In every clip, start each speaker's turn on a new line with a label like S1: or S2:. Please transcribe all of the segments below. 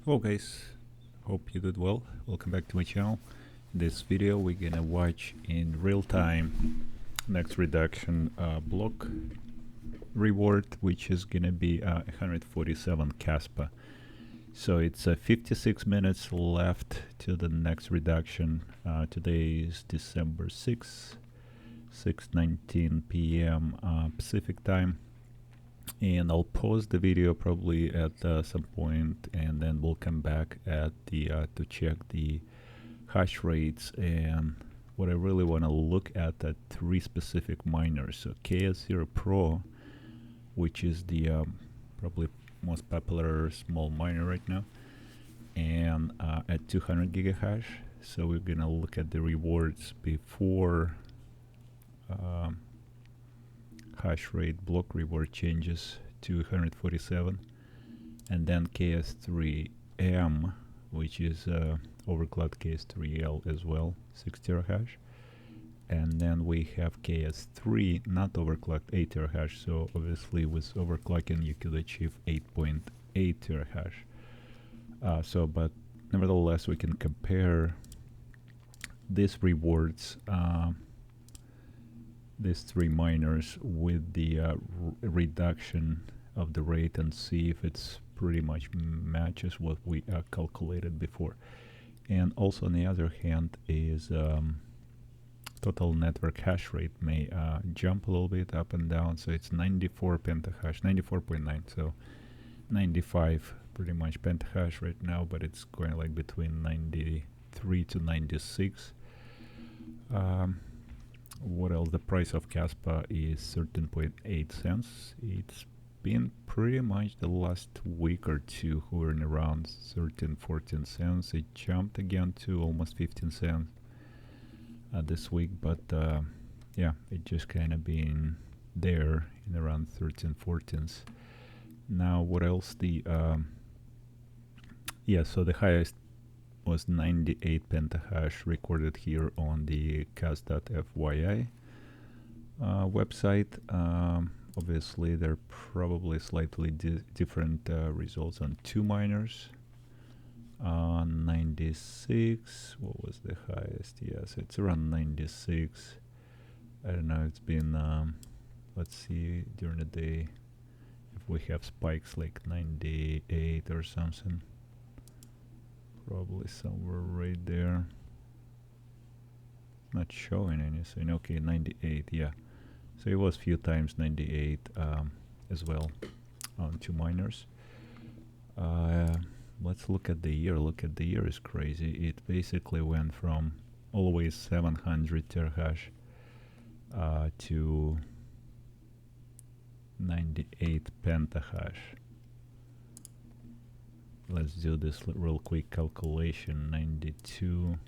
S1: Hello guys, hope you did well. Welcome back to my channel. In this video we're gonna watch in real time next reduction block reward, which is gonna be 147 Kaspa. So it's 56 minutes left to the next reduction. Today is December 6th, 6:19 p.m. Pacific time. And I'll pause the video probably at some point, and then we'll come back at the to check the hash rates. And what I really want to look at are three specific miners. So Kso-Pro, which is the probably most popular small miner right now, and at 200 gigahash. So we're gonna look at the rewards before hash rate block reward changes to 147, and then KS3M, which is overclocked KS3L as well, 6 terahash, and then we have KS3 not overclocked 8 terahash. So obviously with overclocking you could achieve 8.8 terahash. But nevertheless we can compare these rewards, these three miners, with the reduction of the rate, and see if it's pretty much matches what we calculated before. And also on the other hand is total network hash rate may jump a little bit up and down. So it's 94 pentahash, 94.9, so 95 pretty much pentahash right now, but it's going like between 93 to 96. What else? The price of Kaspa is 13.8 cents. It's been pretty much the last week or two hovering around 13-14 cents. It jumped again to almost 15 cents this week, but yeah, it just kind of been there in around 13-14s. Now what else? The so the highest was 98 pentahash recorded here on the cas.fyi website. Obviously there are probably slightly different results on two miners. 96, what was the highest? Yes, it's around 96. I don't know, it's been let's see during the day if we have spikes like 98 or something. Probably somewhere right there. Not showing anything. Okay, 98, yeah. So it was few times 98 as well on two miners. Let's look at the year. Look at the year is crazy. It basically went from always 700 terahash to 98 pentahash. Let's do this real quick calculation. 92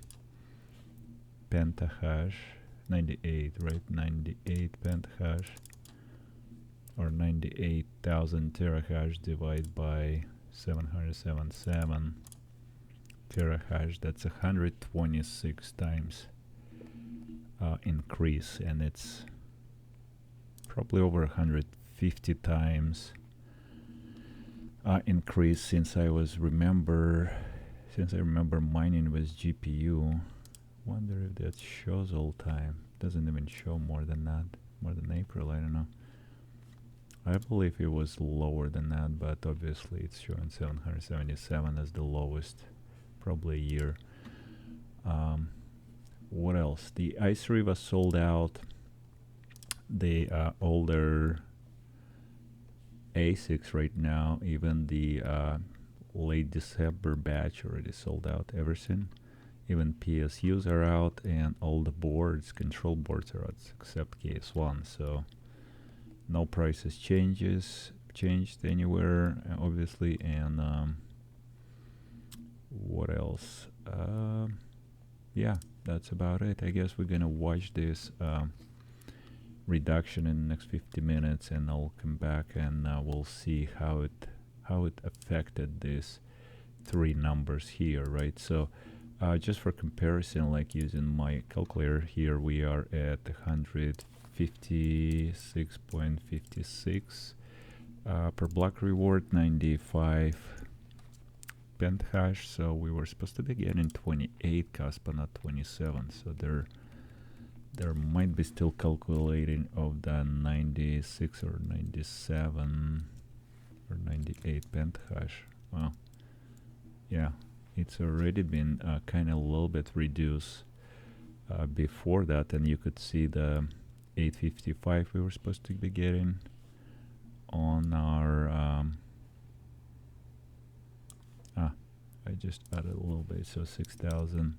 S1: pentahash, 98, right? 98 pentahash, or 98,000 terahash divided by 777 terahash. That's 126 times increase, and it's probably over 150 times increase since I remember mining with GPU. Wonder if that shows all time. Doesn't even show more than that, more than April. I don't know. I believe it was lower than that, but obviously it's showing 777 as the lowest, probably a year. What else? The Iceriver sold out. The older Asics right now, even the late December batch already sold out, everything. Even PSUs are out, and all the boards, control boards are out except KS1. So no prices changed anywhere, obviously. And what else? Yeah, that's about it. I guess we're gonna watch this reduction in the next 50 minutes, and I'll come back and we'll see how it affected these three numbers here, right? So just for comparison, like using my calculator here, we are at 156.56 per block reward, 95 pent hash, so we were supposed to be getting 28 Kaspa, not 27. So there might be still calculating of the 96 or 97 or 98 pent hash. Well, yeah, it's already been kind of a little bit reduced before that, and you could see the 855 we were supposed to be getting on our I just added a little bit, so 6,000.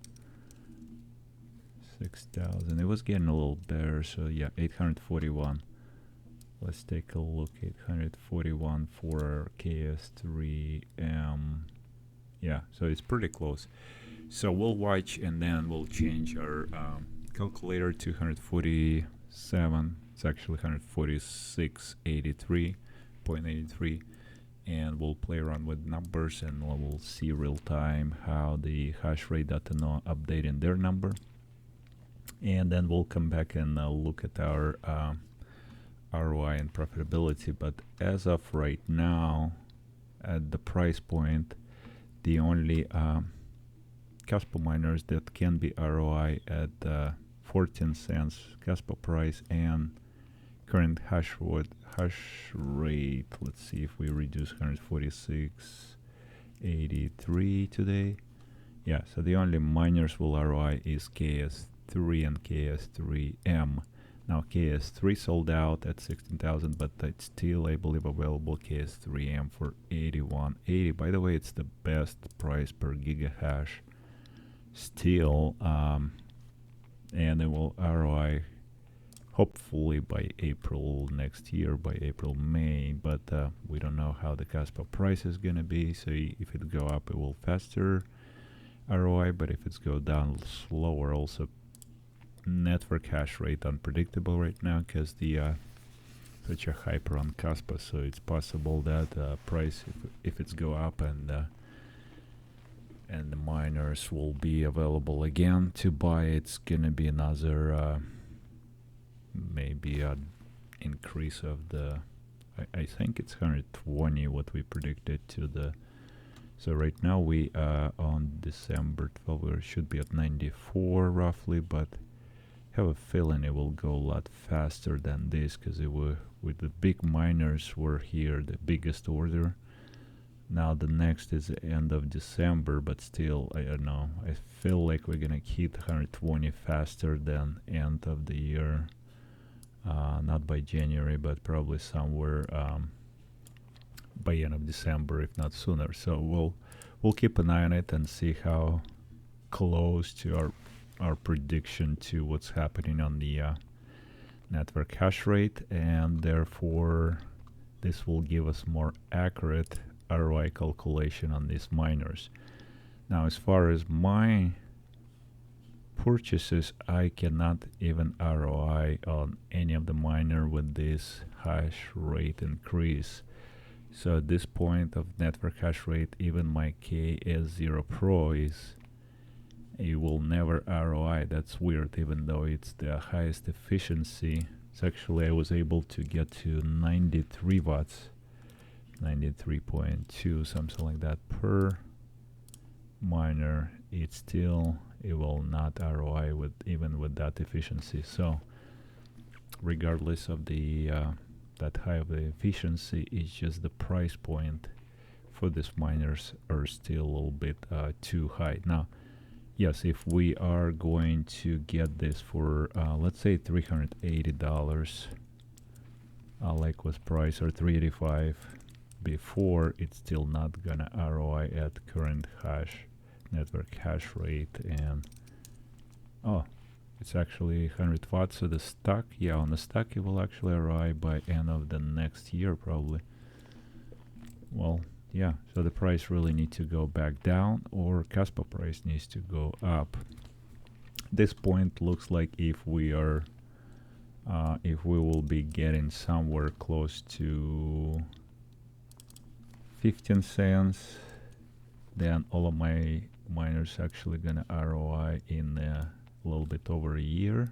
S1: It was getting a little better, so yeah, 841. Let's take a look. 841 for our KS3. Yeah, so it's pretty close. So we'll watch, and then we'll change our calculator to 147. It's actually 146.83, and we'll play around with numbers, and we'll see real time how the hash rate data know updating their number. And then we'll come back and look at our ROI and profitability. But as of right now, at the price point, the only Kaspa miners that can be ROI at 14 cents Kaspa price and current hash rate. Let's see if we reduce 146.83 today. Yeah, so the only miners will ROI is KS3 and KS3M. Now KS3 sold out at 16,000, but it's still, I believe, available KS3M for 81.80. By the way, it's the best price per gigahash still, and it will ROI hopefully by April next year, by April, May, but we don't know how the Kaspa price is gonna be. So if it go up, it will faster ROI, but if it's go down slower. Also, network hash rate unpredictable right now because the such a hyper on Kaspa, so it's possible that price, if it's go up, and the miners will be available again to buy, it's gonna be another maybe a increase of the I think it's 120 what we predicted to the. So right now we on December 12 we should be at 94 roughly, but have a feeling it will go a lot faster than this because it were with the big miners were here, the biggest order. Now the next is the end of December, but still I don't know. I feel like we're gonna hit 120 faster than end of the year. Not by January, but probably somewhere by end of December, if not sooner. So we'll keep an eye on it and see how close to our prediction to what's happening on the network hash rate, and therefore this will give us more accurate ROI calculation on these miners. Now, as far as my purchases, I cannot even ROI on any of the miner with this hash rate increase. So at this point of network hash rate, even my KS0 is it will never ROI. That's weird, even though it's the highest efficiency. So actually I was able to get to 93 watts, 93.2, something like that per miner. It will not ROI with even with that efficiency. So regardless of the that high of the efficiency, it's just the price point for these miners are still a little bit too high. Now, yes, if we are going to get this for let's say $380, like was price, or $385 before, it's still not gonna ROI at current network hash rate. And it's actually 100 watts. So the stack, yeah, on the stack it will actually ROI by end of the next year probably. Well, yeah, so the price really needs to go back down, or Kaspa price needs to go up. This point looks like if we are if we will be getting somewhere close to 15 cents, then all of my miners actually gonna ROI in a little bit over a year.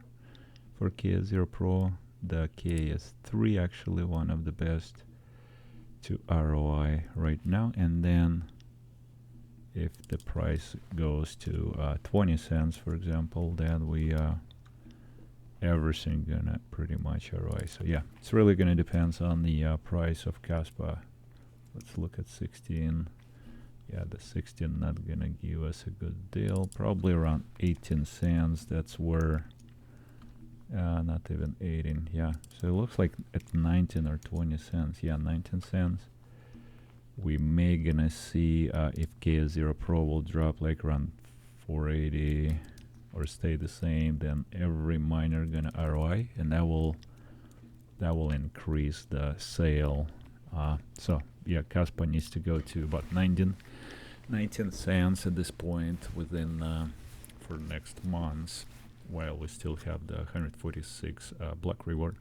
S1: For KS0 the KS3 actually one of the best to ROI right now, and then if the price goes to 20 cents, for example, then we everything gonna pretty much ROI. So yeah, it's really gonna depends on the price of Kaspa. Let's look at 16. Yeah, the 16 not gonna give us a good deal. Probably around 18 cents. That's where, not even 18. Yeah, so it looks like at 19 or 20 cents. Yeah, 19 cents. We may gonna see if Kso-Pro will drop like around 480 or stay the same. Then every miner gonna ROI, and that will increase the sale. So yeah, Kaspa needs to go to about 19 cents at this point within for next month, while we still have the 146 block reward.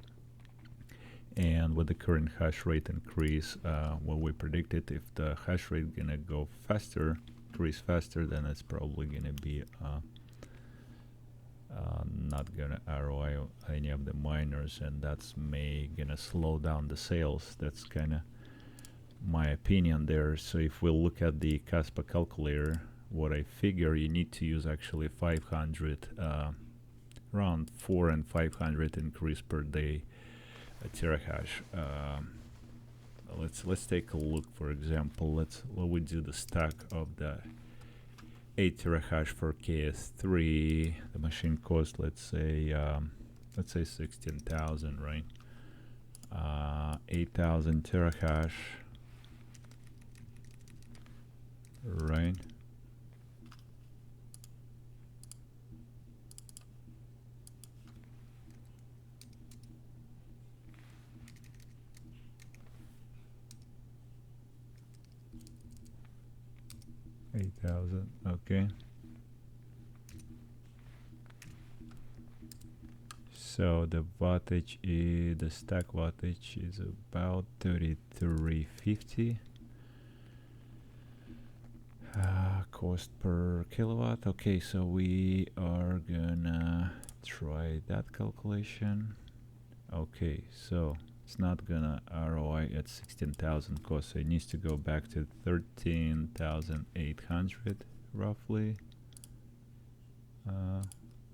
S1: And with the current hash rate increase, what we predicted, if the hash rate gonna go faster, increase faster, then it's probably gonna be not gonna ROI any of the miners, and that's may gonna slow down the sales. That's kind of my opinion there. So if we look at the Kaspa calculator, what I figure you need to use actually 500, around 4 and 500 increase per day terahash. Let's take a look. For example, let we do the stack of the 8 terahash for KS3. The machine cost, let's say 16,000, right? 8,000 terahash, right? Okay. So the wattage is, the stack wattage is about 3350. Cost per kilowatt. Okay, so we are gonna try that calculation. Okay, so it's not gonna ROI at 16,000 cost, so it needs to go back to 13,800 roughly.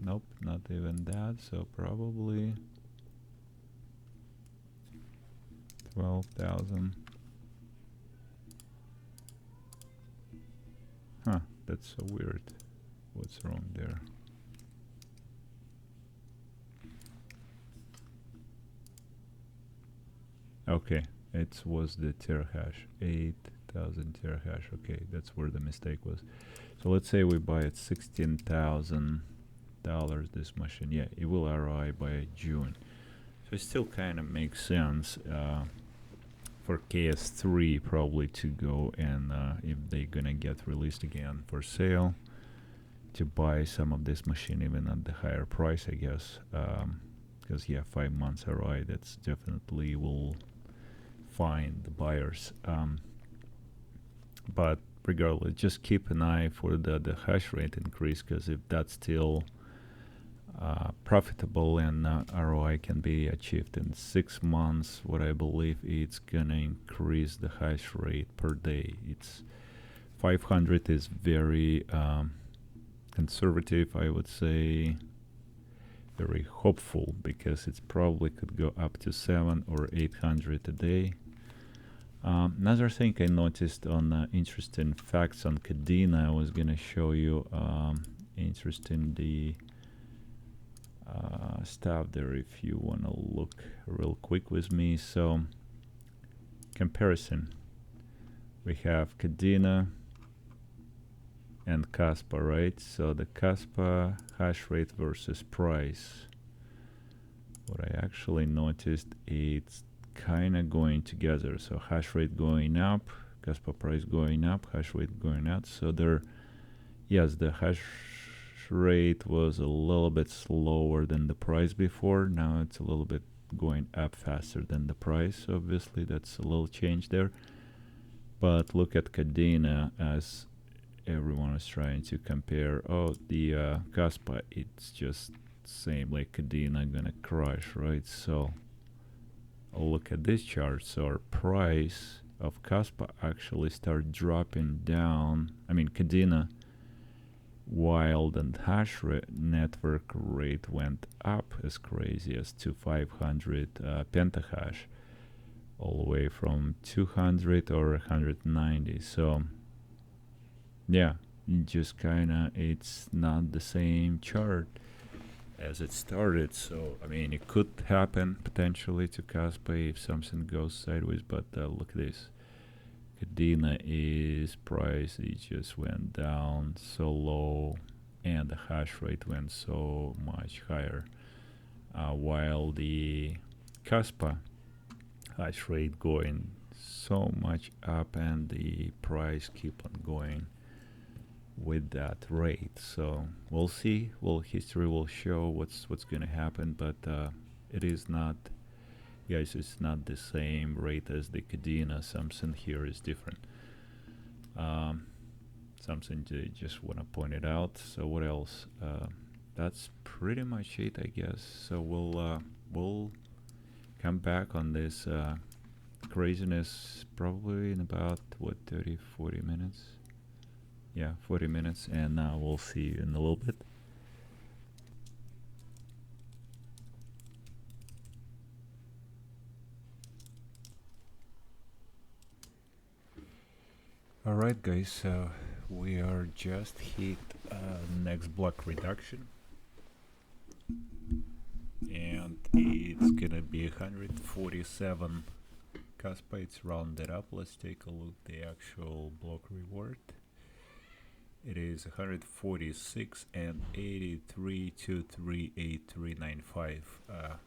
S1: Nope, not even that, so probably 12,000. Huh, that's so weird. What's wrong there? Okay, it was the terahash, 8,000 terahash. Okay, that's where the mistake was. So let's say we buy at $16,000 this machine. Yeah, it will ROI by June. So it still kind of makes sense for KS3 probably to go and if they're gonna get released again for sale, to buy some of this machine even at the higher price, I guess. Because yeah, 5 months ROI, that's definitely will find the buyers. But regardless, just keep an eye for the hash rate increase, because if that's still profitable and ROI can be achieved in 6 months, what I believe it's gonna increase the hash rate per day. It's 500 is very conservative, I would say, very hopeful, because it's probably could go up to 700 or 800 a day. Another thing I noticed on interesting facts on Kadena, I was gonna show you interesting the stuff there if you wanna look real quick with me. So comparison, we have Kadena and Kaspa, right? So the Kaspa hash rate versus price. What I actually noticed, it's kind of going together. So hash rate going up, Kaspa price going up, hash rate going up. So there, yes, the hash rate was a little bit slower than the price before. Now it's a little bit going up faster than the price. Obviously, that's a little change there. But look at Kadena, as everyone is trying to compare. Oh, the Kaspa, it's just same like Kadena gonna crush, right? So I'll look at this chart. So our price of Kaspa actually start dropping down. I mean, Kadena, while the hash network rate went up as crazy as to 500 pentahash, all the way from 200 or 190. So yeah, just kinda it's not the same chart as it started. So I mean, it could happen potentially to Kaspa if something goes sideways, but look at this. Kadena is price, it just went down so low, and the hash rate went so much higher, while the Kaspa hash rate going so much up and the price keep on going with that rate. So we'll see. Well, history will show what's gonna happen, but it is not, guys, it's not the same rate as the Kadena. Something here is different. Something to just want to point it out. So what else? That's pretty much it, I guess. So we'll come back on this craziness probably in about what, 30-40 minutes. Yeah, 40 minutes, and we'll see you in a little bit. Alright guys, so we are just hit next block reduction, and it's gonna be 147 Kaspa. It's rounded up. Let's take a look at the actual block reward. It is 146 and 83238395.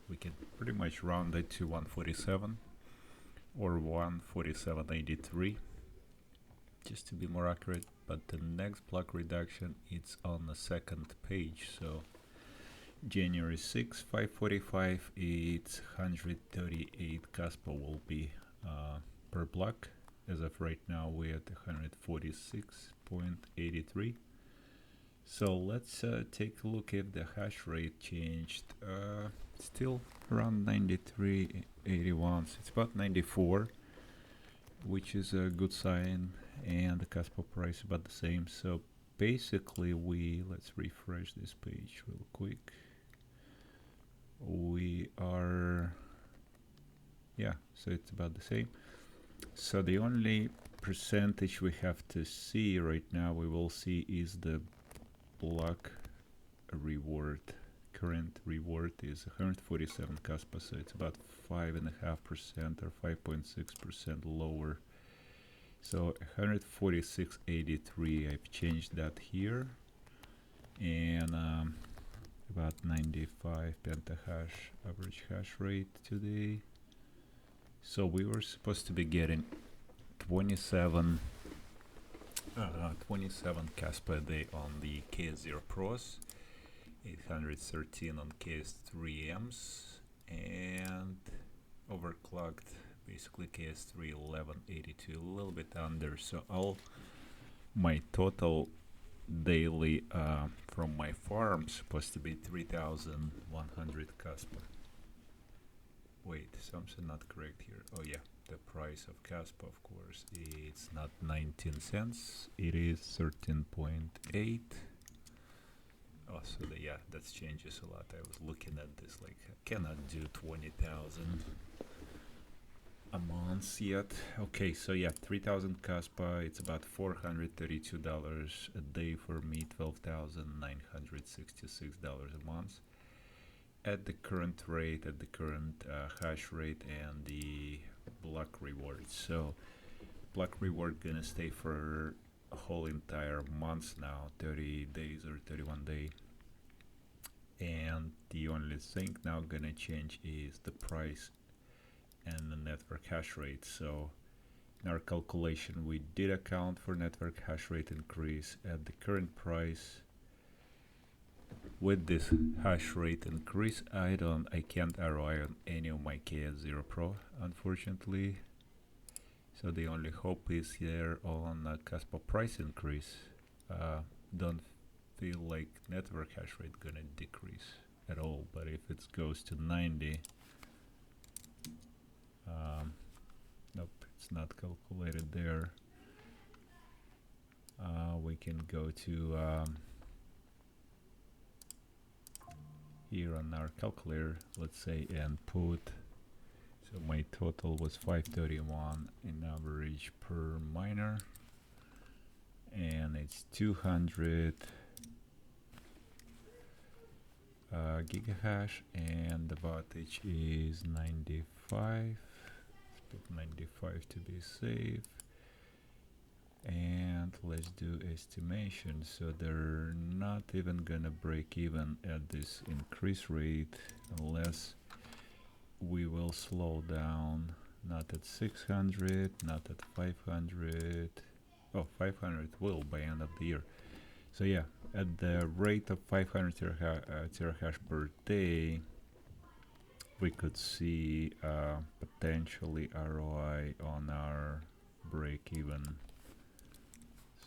S1: We can pretty much round it to 147 or 147.83 just to be more accurate. But the next block reduction, it's on the second page. So January 6, 545, it's 138 Kaspa will be per block. As of right now, we're at 146.83. So let's take a look if the hash rate changed. Still around 93.81. It's about 94, which is a good sign, and the Kaspa price about the same. So basically, let's refresh this page real quick. We are, yeah, so it's about the same. So the only percentage we have to see right now, we will see, is the block reward. Current reward is 147 Kaspa, so it's about 5.5% or 5.6% lower. So 146.83, I've changed that here, and about 95 pentahash average hash rate today. So we were supposed to be getting 27 Kaspa a day on the KS0 Pros, 813 on KS3Ms, and overclocked basically KS3 1182, a little bit under. So all my total daily from my farm supposed to be 3,100 Kaspa. Wait, something not correct here. Oh yeah, the price of Kaspa, of course, it's not 19 cents, it is 13.8. Oh, so yeah, that changes a lot. I was looking at this like, I cannot do 20,000 a month yet. Okay, so yeah, 3,000 Kaspa, it's about $432 a day for me, $12,966 a month. At the current rate, at the current hash rate, and the block reward. So block reward gonna stay for a whole entire month now, 30 days or 31 days. And the only thing now gonna change is the price and the network hash rate. So in our calculation, we did account for network hash rate increase at the current price. With this hash rate increase, I can't ROI on any of my KS0 Pro, unfortunately. So the only hope is here on Kaspa price increase. Don't feel like network hash rate gonna decrease at all, but if it goes to 90, nope, it's not calculated there. We can go to here on our calculator, let's say, and put, so my total was 531 in average per miner, and it's 200 gigahash, and the wattage is 95. Let's put 95 to be safe. And let's do estimation. So they're not even gonna break even at this increase rate unless we will slow down. Not at 600, not at 500. Oh, 500 will by end of the year. So yeah, at the rate of 500 terahash per day, we could see potentially ROI on our break even.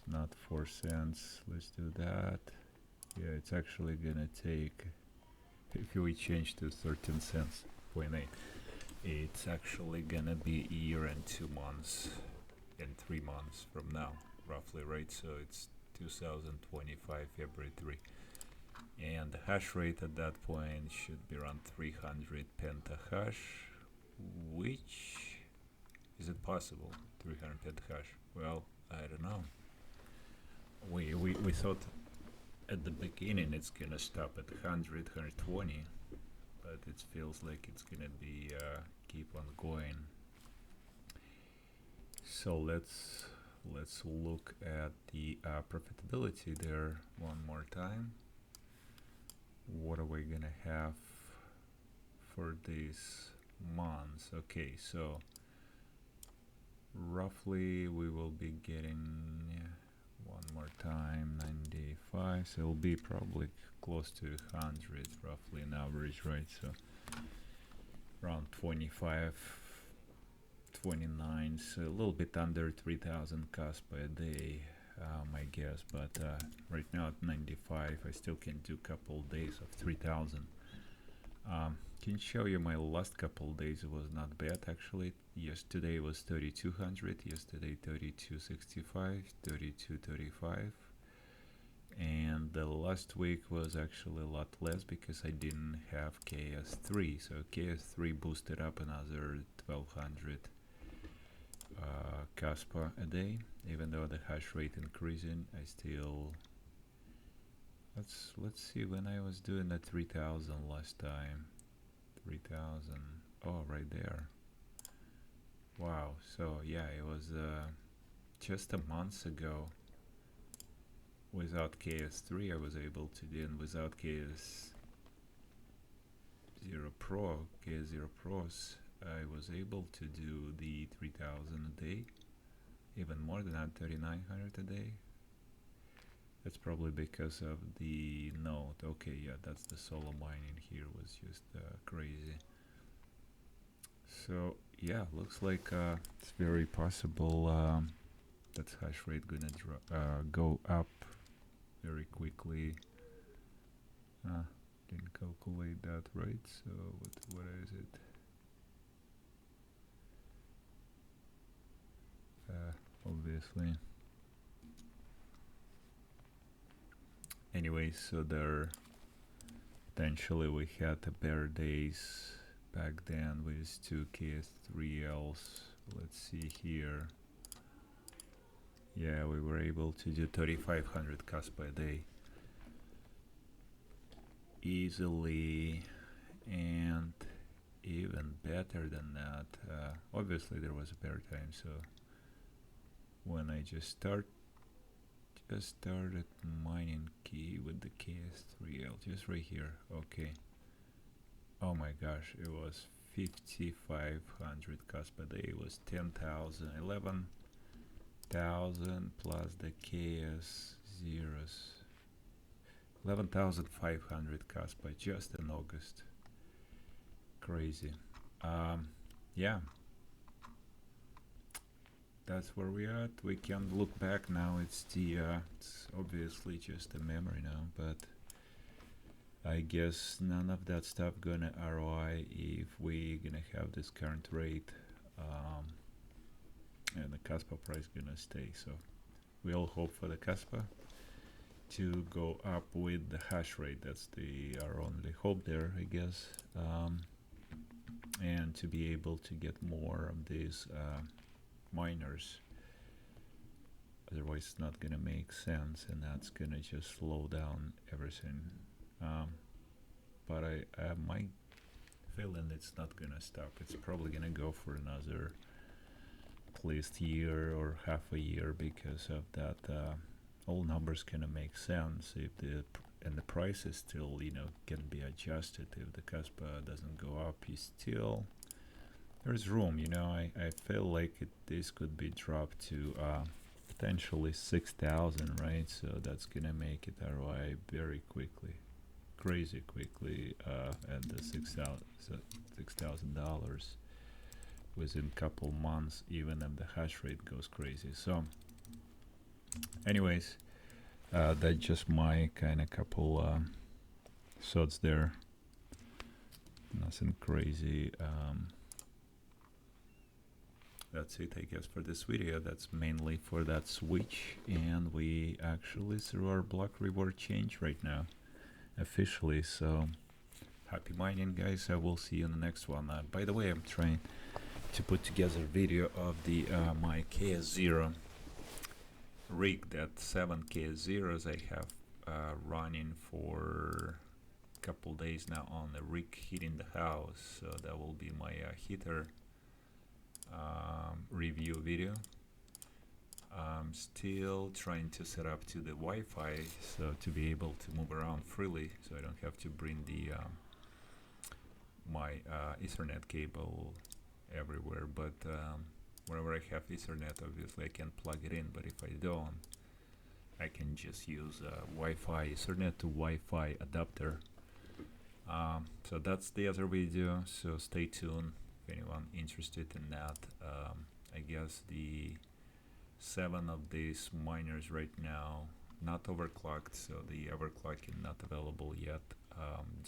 S1: Not 4 cents. Let's do that. Yeah, it's actually gonna take, if we change to 13 cents, 0.8, it's actually gonna be a year and 2 months and 3 months from now, roughly, right? So it's 2025 February 3, and the hash rate at that point should be around 300 pentahash. Which, is it possible? 300 pentahash? Well, I don't know. We thought at the beginning it's gonna stop at 100, 120, but it feels like it's gonna be keep on going. So let's look at the profitability there one more time. What are we gonna have for these months? Okay, so roughly we will be getting, one more time, 95, so it'll be probably close to 100 roughly in average, right? So around 25, 29, so a little bit under 3000 Kaspa a day, my guess, but right now at 95 I still can do couple days of 3000. Can show you my last couple days. It was not bad actually. Yesterday was 3200, yesterday 3265, 3235, and the last week was actually a lot less because I didn't have KS3. So KS3 boosted up another 1200 Kaspa a day. Even though the hash rate increasing, I still, let's see when I was doing the 3000 last time. 3000, oh, right there. Wow, so yeah, it was just a month ago. Without KS3 I was able to do, and without KS0 Pro, KS0 Pros, I was able to do the 3000 a day, even more than that, 3900 a day. That's probably because of the node. Okay, yeah, that's the solo mining here was just crazy. So yeah, looks like it's very possible that hash rate gonna go up very quickly. Didn't calculate that right, so what is it? Obviously. Anyways, so there potentially we had better days back then with 2 KS3Ls. Let's see here. Yeah, we were able to do 3500 Kaspa a day easily, and even better than that. Obviously there was a better time, so when I just started mining key with the KS3L, just right here. Okay, oh my gosh, it was 5500 Kaspa a day. It was 10,000, 11,000 plus the KS zeros, 11,500 Kaspa just in August. Crazy. Yeah, that's where we at. We can look back now. It's obviously just a memory now, but I guess none of that stuff gonna ROI if we gonna have this current rate. and the Kaspa price gonna stay. So we all hope for the Kaspa to go up with the hash rate. That's our only hope there, I guess, and to be able to get more of these miners. Otherwise, it's not gonna make sense, and that's gonna just slow down everything. But I have my feeling it's not gonna stop. It's probably gonna go for another at least year or half a year because of that. All numbers gonna make sense if the price is still, can be adjusted. If the Kaspa doesn't go up, there's room. I feel like this could be dropped to potentially 6,000, right? So that's gonna make it ROI very quickly, crazy quickly, and the $6,000 within a couple months, even if the hash rate goes crazy. So anyways, that's just my kind of couple thoughts there. Nothing crazy. That's it, I guess, for this video. That's mainly for that switch, and we actually through our block reward change right now officially. So happy mining, guys. I will see you in the next one. By the way, I'm trying to put together a video of the my KS0 rig. That 7 KS0s I have running for a couple days now on the rig heating the house. So that will be my heater review video. I'm still trying to set up to the Wi-Fi, so to be able to move around freely, so I don't have to bring the my Ethernet cable everywhere. But whenever I have Ethernet, obviously I can plug it in, but if I don't, I can just use Wi-Fi Ethernet to Wi-Fi adapter. So that's the other video, so stay tuned if anyone interested in that. I guess the 7 of these miners right now not overclocked, so the overclocking not available yet.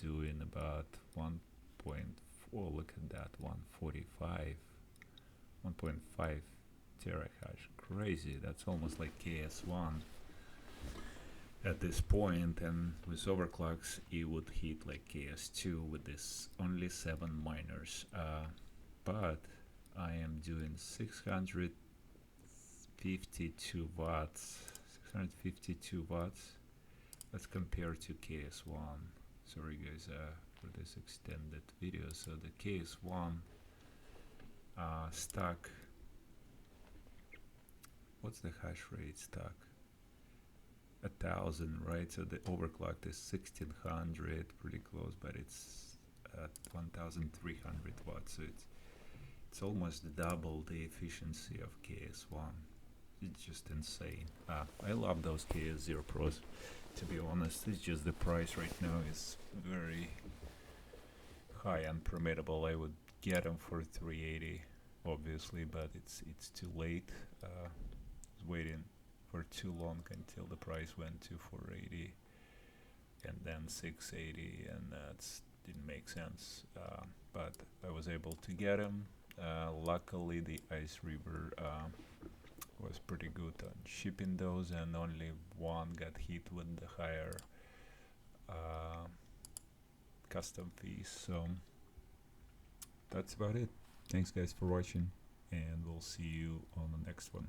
S1: Doing about 1.4, look at that, 145, 1.5 terahash. Crazy, that's almost like KS1 at this point, and with overclocks it would hit like KS2 with this only 7 miners. But I am doing 652 watts. 652 watts. Let's compare to KS1. Sorry guys for this extended video. So the KS1 stack. What's the hash rate stack? 1,000, right? So the overclocked is 1600, pretty close, but it's at 1300 watts. So it's almost double the efficiency of KS1. It's just insane. I love those KS0 Pros, to be honest. It's just the price right now is very high and permittable. I would get them for 380, obviously, but it's too late. I was waiting for too long until the price went to 480 and then 680, and that didn't make sense. But I was able to get them. Luckily the Iceriver was pretty good on shipping those, and only one got hit with the higher custom fees. So that's about it. Thanks guys for watching, and we'll see you on the next one.